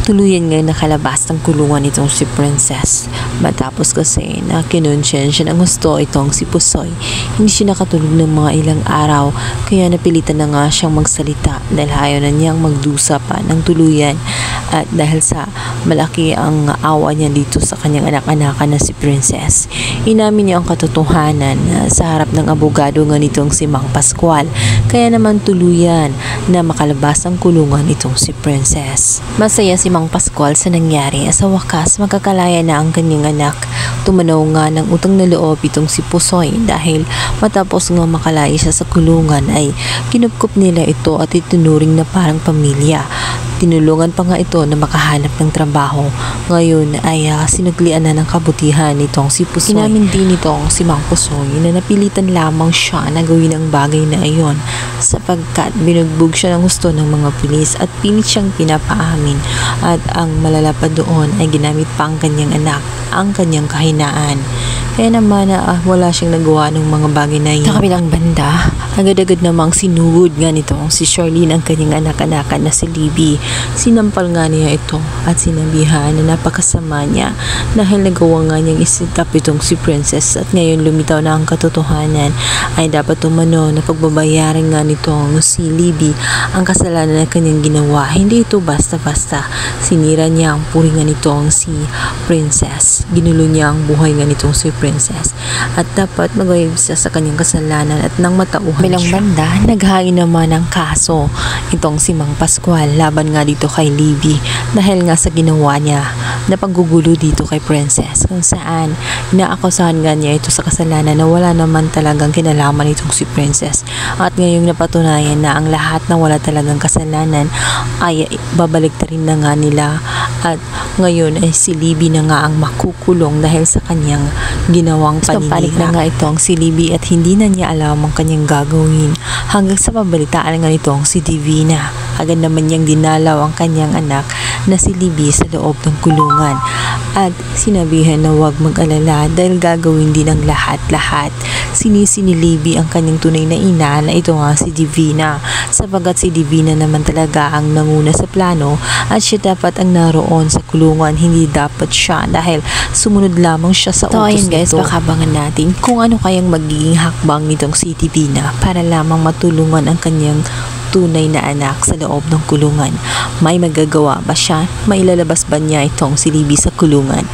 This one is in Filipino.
Tuluyan ngayon nakalabas ng kulungan itong si Princess. Matapos kasi na kinonsensya ng gusto itong si Pusoy. Hindi siya nakatulog ng mga ilang araw, kaya napilitan na nga siyang magsalita dahil ayaw na niyang magdusa pa ng tuluyan. At dahil sa malaki ang awa niya dito sa kanyang anak-anakan na si Princess, inamin niya ang katotohanan sa harap ng abogado nga nitong si Mang Pascual. Kaya naman tuluyan na makalabas ang kulungan itong si Princess. Masaya si Mang Pascual sa nangyari. Sa wakas, magkakalaya na ang kanyang anak. Tumanaw nga ng utang na loob itong si Pusoy dahil matapos nga makalaya siya sa kulungan ay kinupkup nila ito at itinuring na parang pamilya. Tinulungan pa nga ito na makahanap ng trabaho. Ngayon ay sinuglian na ng kabutihan nitong si Pusoy. Inamin din nitong si Mang Pusoy na napilitan lamang siya na gawin ang bagay na iyon sapagkat binugbog siya ng gusto ng mga pulis at pilit siyang pinapaamin. At ang malala pa doon ay ginamit pa ang kanyang anak, ang kanyang kahinaan. Kaya naman wala siyang nagawa ng mga bagay na yun. Sa kabilang banda, agad-agad namang sinugod nga nitong si Charlene ang kanyang anak-anakan na si Libby. Sinampal nga niya ito at sinabihan na napakasama niya dahil nagawa nga niyang isitap itong si Princess at ngayon lumitaw na ang katotohanan ay dapat umano na pagbabayaran nga nitong si Libby ang kasalanan na kanyang ginawa. Hindi ito basta-basta. Sinira niya ang puri nga nitong si Princess. Ginulo niya ang buhay nga nitong si Princess at dapat magayag siya sa kanyang kasalanan at nang matauhan bilang banda, naghain naman ng kaso itong si Mang Pascual laban nga dito kay Libby dahil nga sa ginawa niya na paggugulo dito kay Princess kung saan inaakusahan nga niya ito sa kasalanan na wala naman talagang kinalaman itong si Princess at ngayong napatunayan na ang lahat na wala talagang kasalanan ay babalik rin na nga nila at ngayon ay si Libby na nga ang makukulong dahil sa kanyang ginawang paninira. Na nga itong si Libby at hindi na niya alam ang kanyang gagawin hanggang sa pabalitaan nga itong si Divina. Agad naman niyang dinalaw ang kanyang anak na si Libby sa loob ng kulungan at sinabihan na huwag mag-alala dahil gagawin din ang lahat-lahat. Sinisi ni Libby ang kanyang tunay na ina na ito nga si Divina sapagkat si Divina naman talaga ang nanguna sa plano at siya dapat ang naroon sa kulungan, hindi dapat siya dahil sumunod lamang siya sa utos nito. Guys, bakabangan natin kung ano kayang magiging hakbang nitong si Divina para lamang matulungan ang kanyang tunay na anak sa loob ng kulungan. May magagawa ba siya? Mailalabas ba niya itong si Libby sa kulungan?